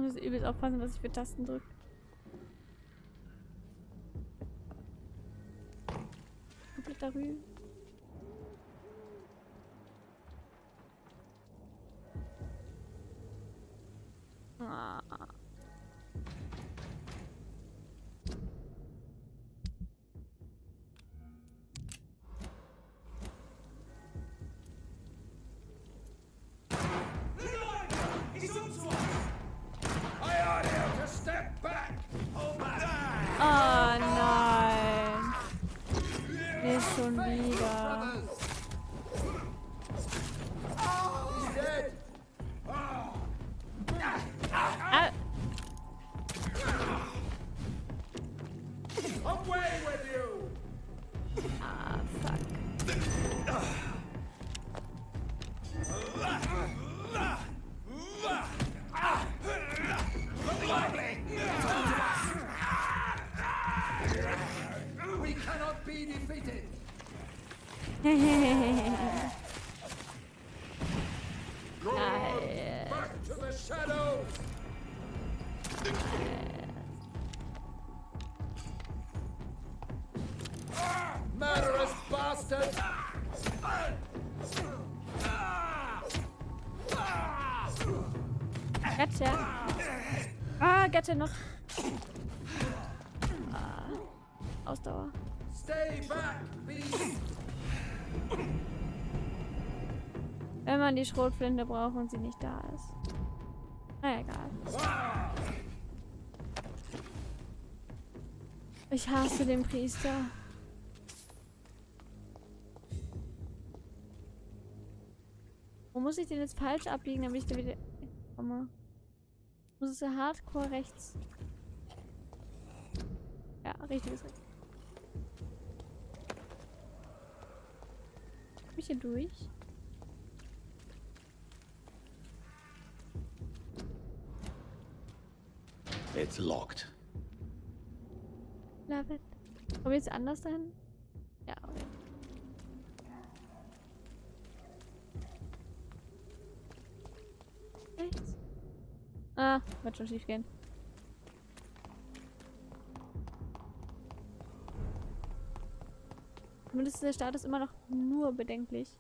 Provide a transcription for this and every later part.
Ich muss übelst aufpassen, was ich für Tasten drücke. Komplett darüber. Ah. Oh nein. Nicht schon wieder. Ah. Ah, fuck. We cannot be defeated. Nice. Back to the shadows. Murderous bastard. Gotcha. Ah, Gotcha noch. Ah, Ausdauer. Stay back, beast. Wenn man die Schrotflinte braucht und sie nicht da ist. Na egal. Ich hasse den Priester. Wo muss ich den jetzt falsch abbiegen, damit ich da wieder komme? Muss es ja hardcore rechts. Ja, richtig ist richtig. Komm ich hier durch? It's locked. Love it. Kommen wir jetzt anders dahin? Ja, okay. Rechts? Ah, wird schon schief gehen. Zumindest ist der Status immer noch nur bedenklich.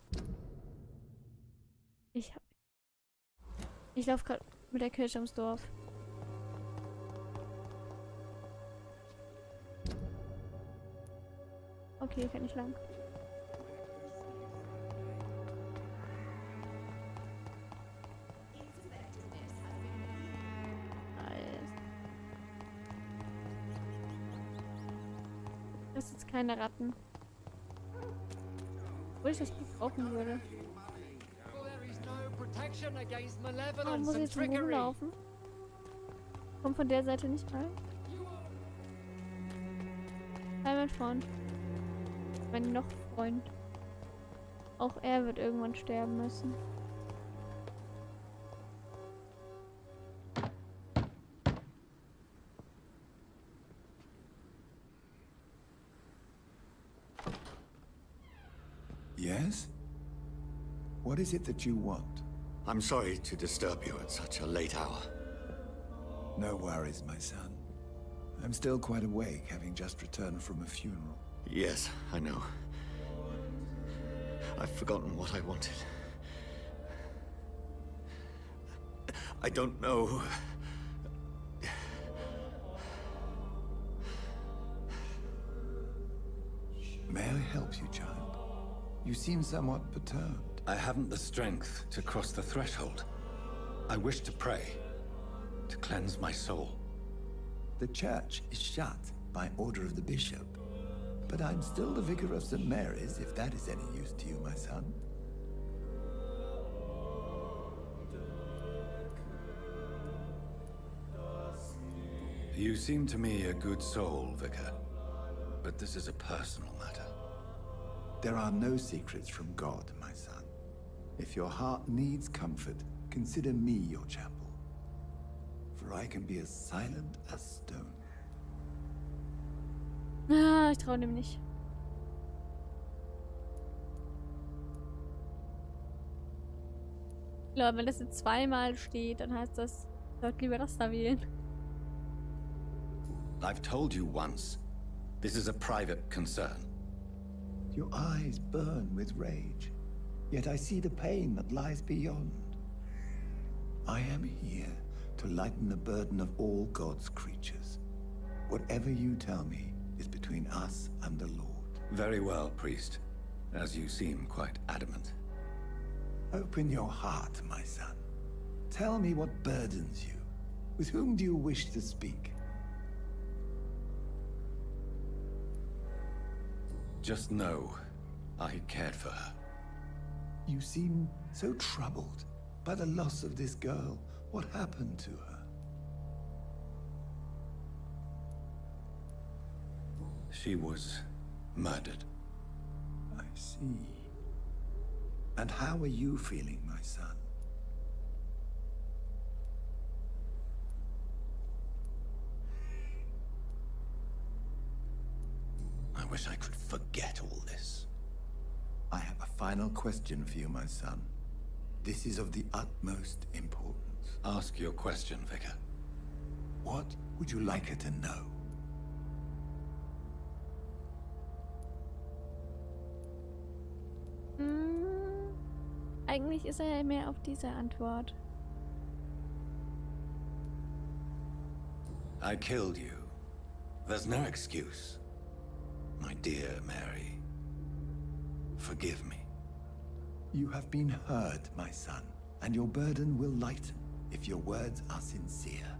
Ich laufe gerade mit der Kirche ums Dorf. Okay, kann ich lang. Das ist jetzt keine Ratten. Obwohl ich das Buch brauchen würde. Oh, muss ich jetzt rumlaufen? Komm von der Seite nicht rein. Hi, mein Freund. Mein noch Freund. Auch er wird irgendwann sterben müssen. Yes? What is it that you want? I'm sorry to disturb you at such a late hour. No worries, my son. I'm still quite awake, having just returned from a funeral. Yes, I know. I've forgotten what I wanted. I don't know. May I help you, child? You seem somewhat perturbed. I haven't the strength to cross the threshold. I wish to pray, to cleanse my soul. The church is shut by order of the bishop. But I'm still the vicar of St. Mary's, if that is any use to you, my son. You seem to me a good soul, Vicar. But this is a personal matter. There are no secrets from God, my son. If your heart needs comfort, consider me your chapel. For I can be as silent as stone. Ah, ich traue dem nicht. Ich glaube, wenn das jetzt zweimal steht, dann heißt das, Sollte lieber das da wählen. I've told you once, this is a private concern. Your eyes burn with rage, yet I see the pain that lies beyond. I am here to lighten the burden of all God's creatures. Whatever you tell me is between us and the Lord. Very well, priest, as you seem quite adamant. Open your heart, my son. Tell me what burdens you. With whom do you wish to speak? Just know, I cared for her. You seem so troubled by the loss of this girl. What happened to her? She was murdered. I see. And how are you feeling, my son? I wish I could forget all this. I have a final question for you, my son. This is of the utmost importance. Ask your question, Vicar. What would you like her to know? Eigentlich ist er ja mehr auf diese Antwort. I killed you. There's no excuse. My dear Mary, forgive me. You have been heard, my son, and your burden will lighten if your words are sincere.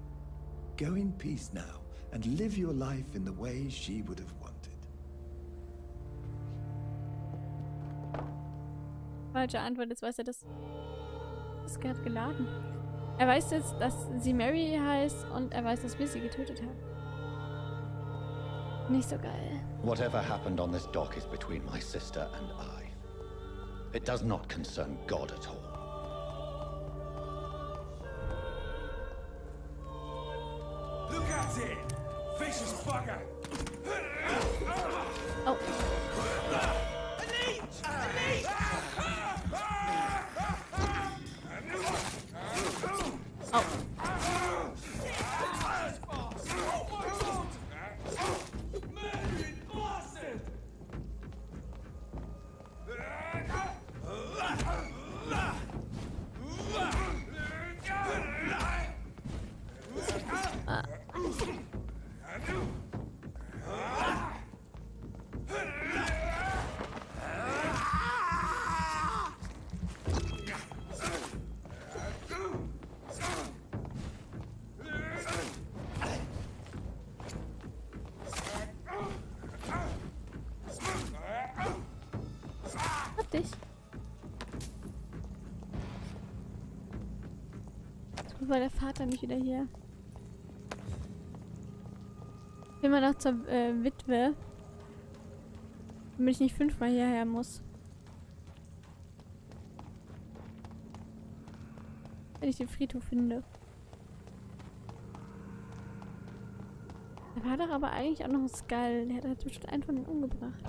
Go in peace now and live your life in the way she would have wanted. Falsche Antwort, jetzt weiß er das. Das ist gerade geladen. Er weiß jetzt, dass sie Mary heißt und er weiß, dass wir sie getötet haben. Nicht so geil. Whatever happened on this dock is between my sister and I. It does not concern God at all. Look at it! Vicious bugger! Oh. Oh. Dich. Jetzt war der Vater nicht wieder hier. Ich will mal noch zur Witwe. Damit ich nicht 5-mal hierher muss. Wenn ich den Friedhof finde. Da war doch aber eigentlich auch noch ein Skull. Der hat jetzt bestimmt einen von denen umgebracht.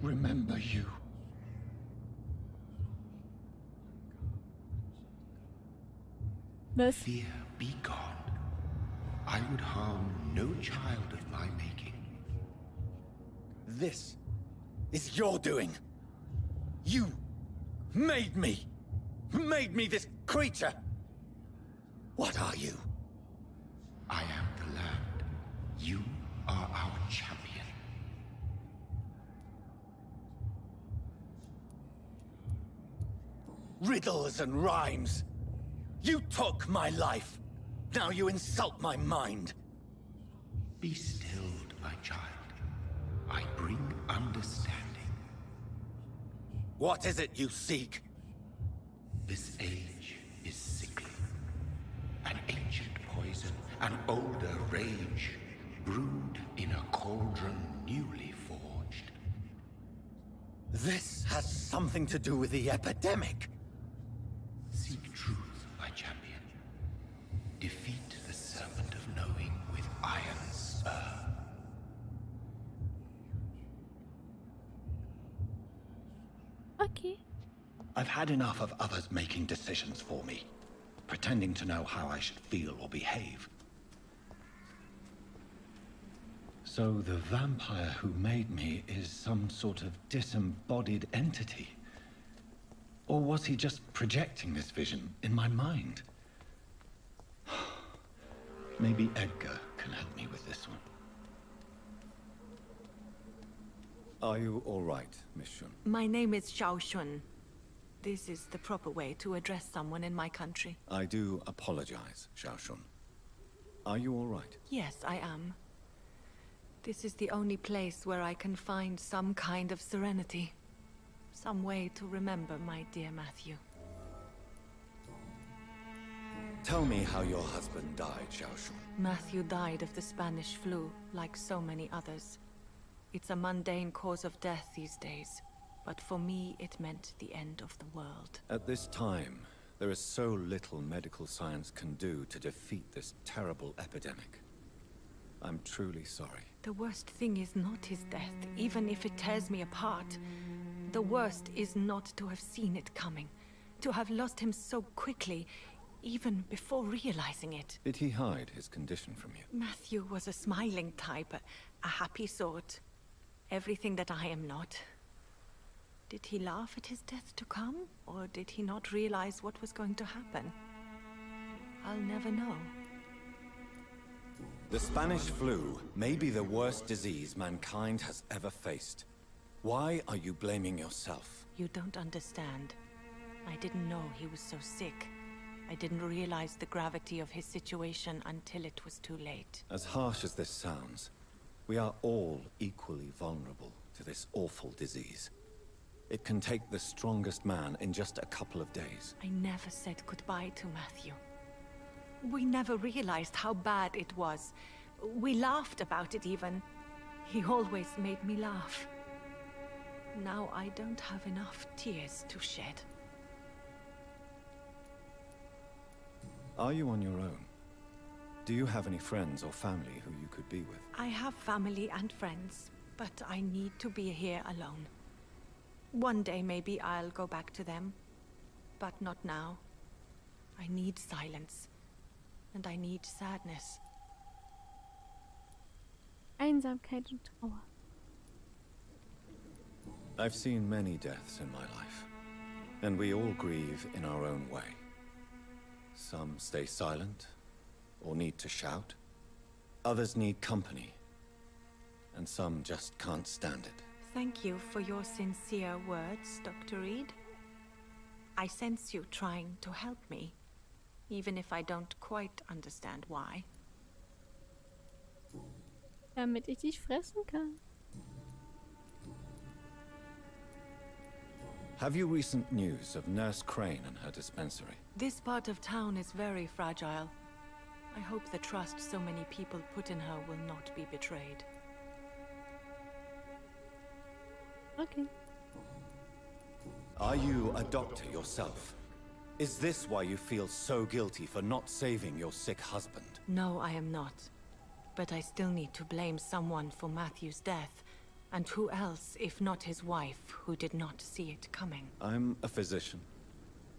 Remember you. Was? Fear be gone. I would harm no child of my making. This is your doing. You made me. Made me this creature. What are you? I am the land. You are our champion. Riddles and rhymes. You took my life. Now you insult my mind. Be stilled, my child. I bring understanding. What is it you seek? This age is sickly. An ancient poison, an older rage, brewed in a cauldron newly forged. This has something to do with the epidemic. Seek truth, my champion. Defeat the serpent of knowing with Okay. I've had enough of others making decisions for me, pretending to know how I should feel or behave. So the vampire who made me is some sort of disembodied entity? Or was he just projecting this vision in my mind? Maybe Edgar can help me with this one. Are you all right, Miss Shun? My name is Xiao Shun. This is the proper way to address someone in my country. I do apologize, Xiao Shun. Are you all right? Yes, I am. This is the only place where I can find some kind of serenity. Some way to remember my dear Matthew. Tell me how your husband died, Xiao Shun. Matthew died of the Spanish flu, like so many others. It's a mundane cause of death these days, but for me it meant the end of the world. At this time, there is so little medical science can do to defeat this terrible epidemic. I'm truly sorry. The worst thing is not his death, even if it tears me apart. The worst is not to have seen it coming, to have lost him so quickly, even before realizing it. Did he hide his condition from you? Matthew was a smiling type, a happy sort. Everything that I am not. Did he laugh at his death to come, or did he not realize what was going to happen? I'll never know. The Spanish flu may be the worst disease mankind has ever faced. Why are you blaming yourself? You don't understand. I didn't know he was so sick. I didn't realize the gravity of his situation until it was too late. As harsh as this sounds, we are all equally vulnerable to this awful disease. It can take the strongest man in just a couple of days. I never said goodbye to Matthew. We never realized how bad it was. We laughed about it even. He always made me laugh. Now I don't have enough tears to shed. Are you on your own? Do you have any friends or family who you could be with? I have family and friends, but I need to be here alone. One day maybe I'll go back to them, but not now. I need silence, and I need sadness. Einsamkeit und Trauer. I've seen many deaths in my life, and we all grieve in our own way. Some stay silent, or need to shout. Others need company, and some just can't stand it. Thank you for your sincere words, Dr. Reid. I sense you trying to help me, even if I don't quite understand why. Damit ich dich fressen kann. Have you recent news of Nurse Crane and her dispensary? This part of town is very fragile. I hope the trust so many people put in her will not be betrayed. Okay. Are you a doctor yourself? Is this why you feel so guilty for not saving your sick husband? No, I am not. But I still need to blame someone for Matthew's death. And who else, if not his wife, who did not see it coming? I'm a physician,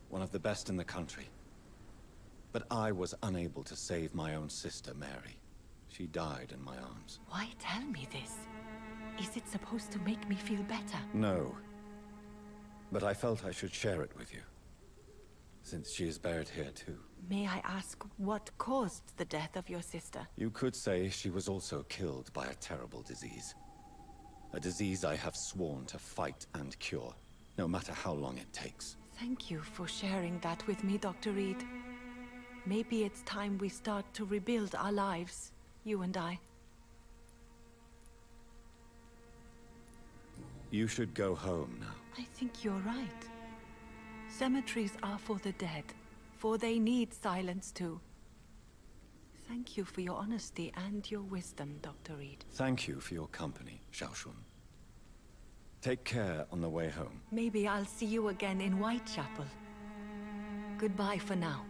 one of the best in the country. But I was unable to save my own sister, Mary. She died in my arms. Why tell me this? Is it supposed to make me feel better? No. But I felt I should share it with you, since she is buried here too. May I ask what caused the death of your sister? You could say she was also killed by a terrible disease. A disease I have sworn to fight and cure, no matter how long it takes. Thank you for sharing that with me, Dr. Reid. Maybe it's time we start to rebuild our lives, you and I. You should go home now. I think you're right. Cemeteries are for the dead, for they need silence too. Thank you for your honesty and your wisdom, Dr. Reid. Thank you for your company, Xiao Shun. Take care on the way home. Maybe I'll see you again in Whitechapel. Goodbye for now.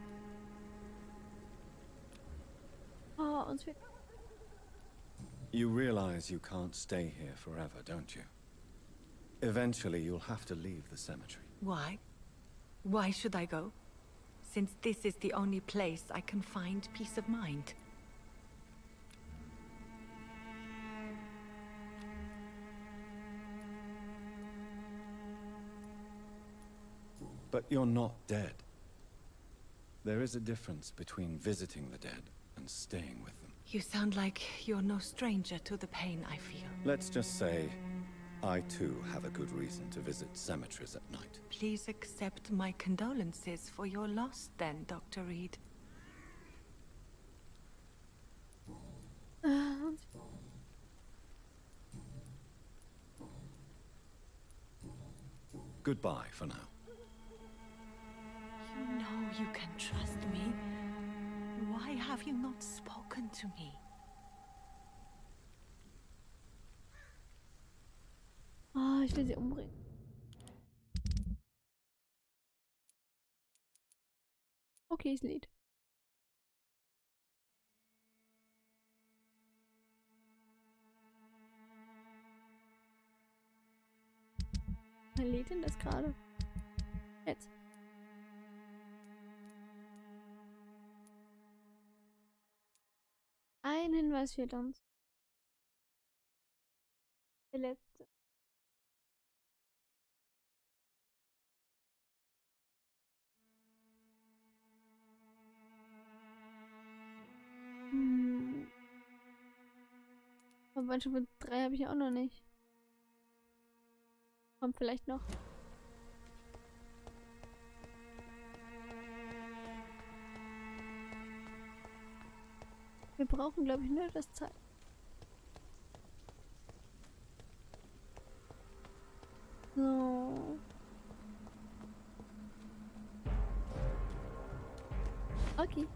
Oh, uns wird... You realize you can't stay here forever, don't you? Eventually, you'll have to leave the cemetery. Why? Why should I go? Since this is the only place I can find peace of mind. But you're not dead. There is a difference between visiting the dead and staying with them. You sound like you're no stranger to the pain I feel. Let's just say, I too have a good reason to visit cemeteries at night. Please accept my condolences for your loss then, Dr. Reid. Goodbye for now. You know you can trust me. Why have you not spoken to me? Ah, ich will sie umbringen. Okay, das Lied. Wer lädt denn das gerade? Jetzt. Ein Hinweis fehlt uns. Der letzte. Verwandtschaft 3 habe ich auch noch nicht. Kommt vielleicht noch. Wir brauchen, glaube ich, nur das Zeit. So. Okay.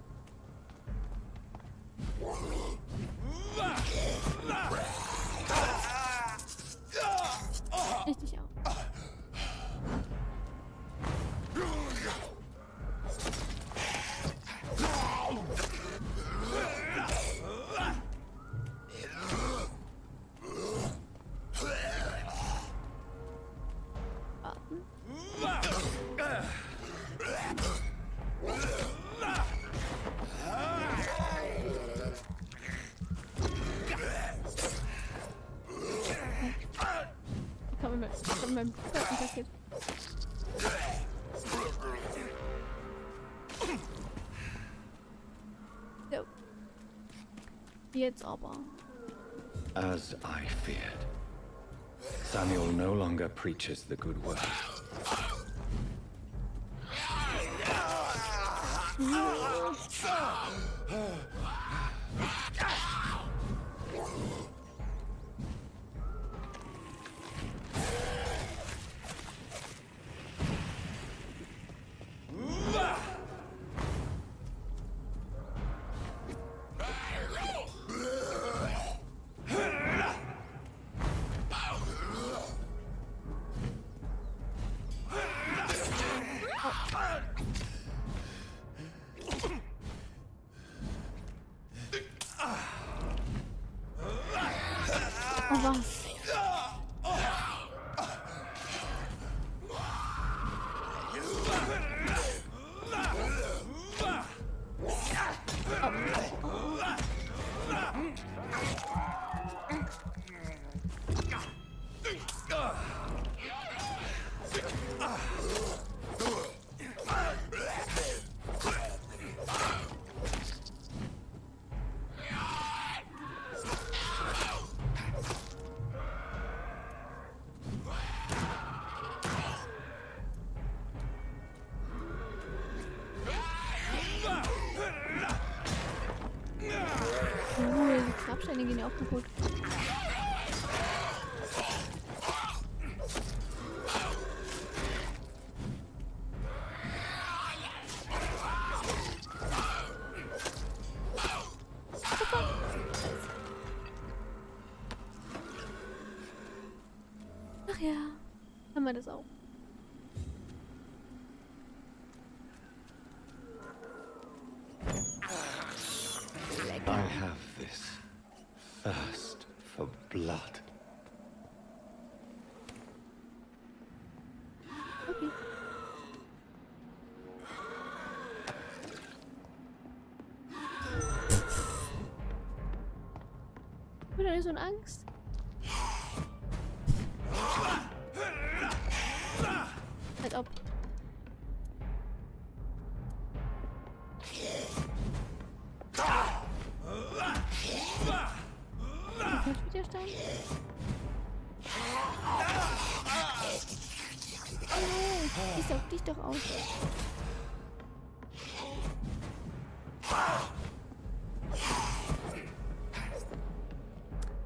Richtig auch. Beim zweiten passiert. So. Jetzt aber. As I feared, Samuel no longer preaches the good word. Oh, was? Die Grabsteine gehen ja auch kaputt. Ach ja, haben wir das auch. I have this thirst for blood. mir so eine Angst. Als ob. Widerstand? Oh, die saugt dich doch aus.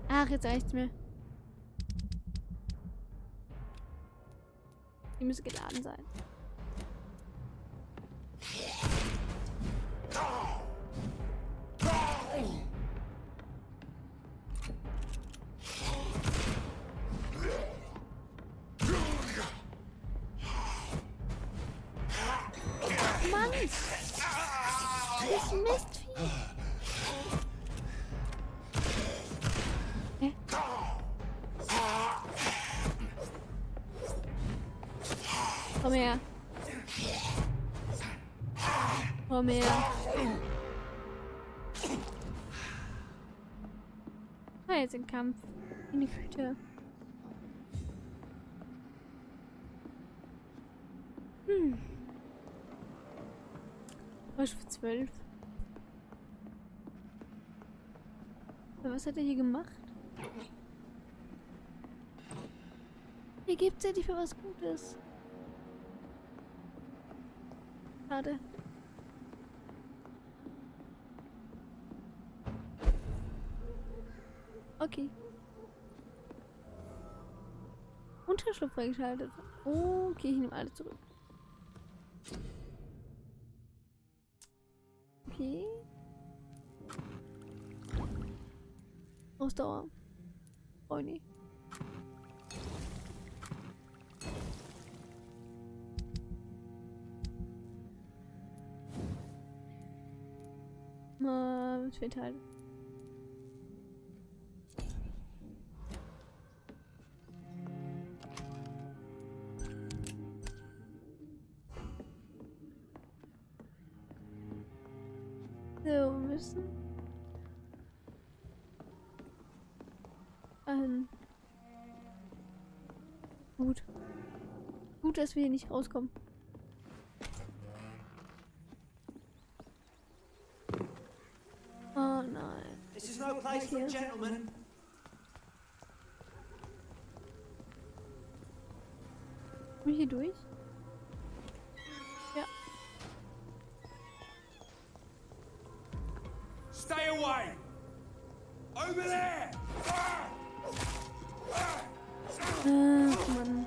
Ach, jetzt reicht's mir. Die müssen geladen sein. Mann! Das Mistvieh! Hä? Komm her. Komm her. Ah, jetzt ein Kampf. In die Güte. Was für 12? Was hat er hier gemacht? Hier gibt's ja nicht für was Gutes. Schade. Okay. Unterschlupf freigeschaltet. Okay, ich nehme alle zurück. Okay. Ausdauer. Oh nee. Was fehlt halt? So, müssen. Gut. Gut, dass wir hier nicht rauskommen. Oh nein. This is no place for a gentleman. Komm ich hier durch? Ja. Stay away! Over there! Ach, Mann.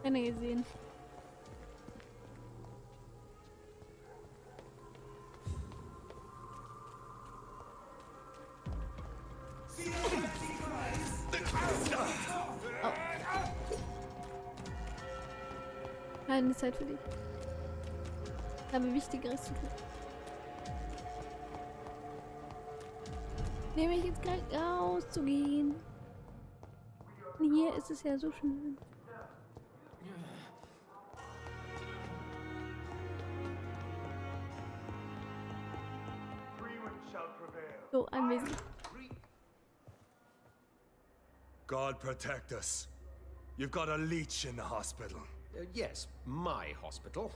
Keiner gesehen. Oh. Keine Zeit für dich. Ich habe Wichtigeres zu tun. Nehme ich jetzt gleich rauszugehen. Und hier ist es ja so schön. So, anwesend. God protect us. You've got a leech in the hospital. Yes, my hospital.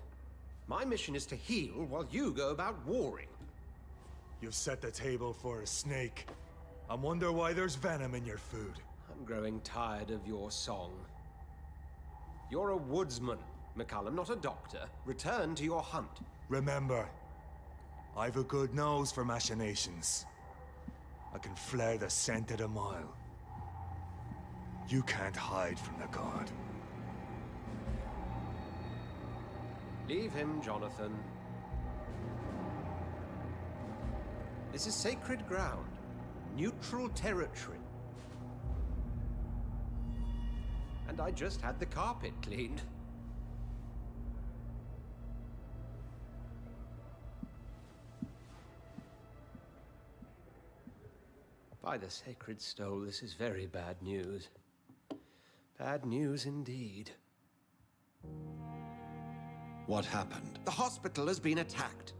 My mission is to heal while you go about warring. You've set the table for a snake. I wonder why there's venom in your food. I'm growing tired of your song. You're a woodsman, McCallum, not a doctor. Return to your hunt. Remember, I've a good nose for machinations. I can flare the scent at a mile. You can't hide from the god. Leave him, Jonathan. This is sacred ground. Neutral territory. And I just had the carpet cleaned. By the sacred stole, this is very bad news. Bad news indeed. What happened? The hospital has been attacked.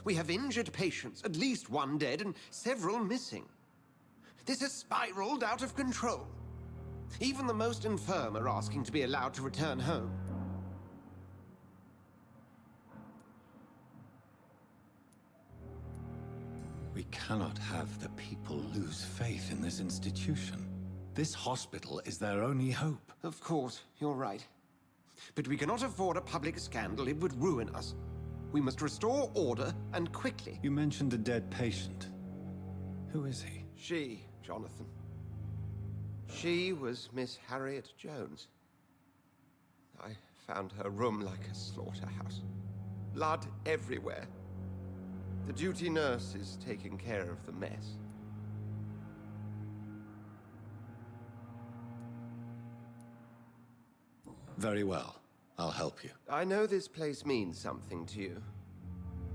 We have injured patients, at least one dead and several missing. This has spiraled out of control. Even the most infirm are asking to be allowed to return home. We cannot have the people lose faith in this institution. This hospital is their only hope. Of course, you're right. But we cannot afford a public scandal. It would ruin us. We must restore order, and quickly. You mentioned a dead patient. Who is he? She, Jonathan. She was Miss Harriet Jones. I found her room like a slaughterhouse. Blood everywhere. The duty nurse is taking care of the mess. Very well. I'll help you. I know this place means something to you.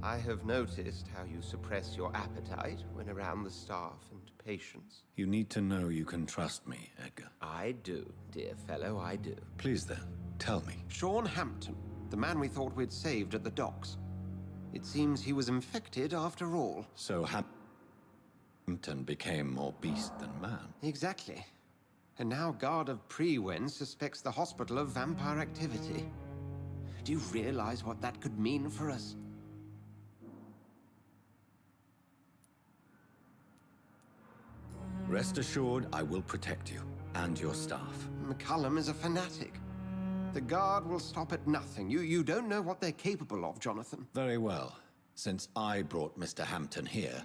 I have noticed how you suppress your appetite when around the staff and patients. You need to know you can trust me, Edgar. I do, dear fellow, I do. Please then, tell me. Sean Hampton, the man we thought we'd saved at the docks. It seems he was infected after all. So Hampton became more beast than man. Exactly. And now Guard of Prewen suspects the hospital of vampire activity. Do you realize what that could mean for us? Rest assured, I will protect you and your staff. McCullum is a fanatic. The Guard will stop at nothing. You don't know what they're capable of, Jonathan. Very well. Since I brought Mr. Hampton here,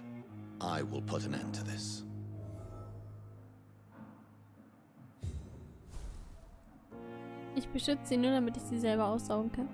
I will put an end to this. Ich beschütze sie nur, damit ich sie selber aussaugen kann.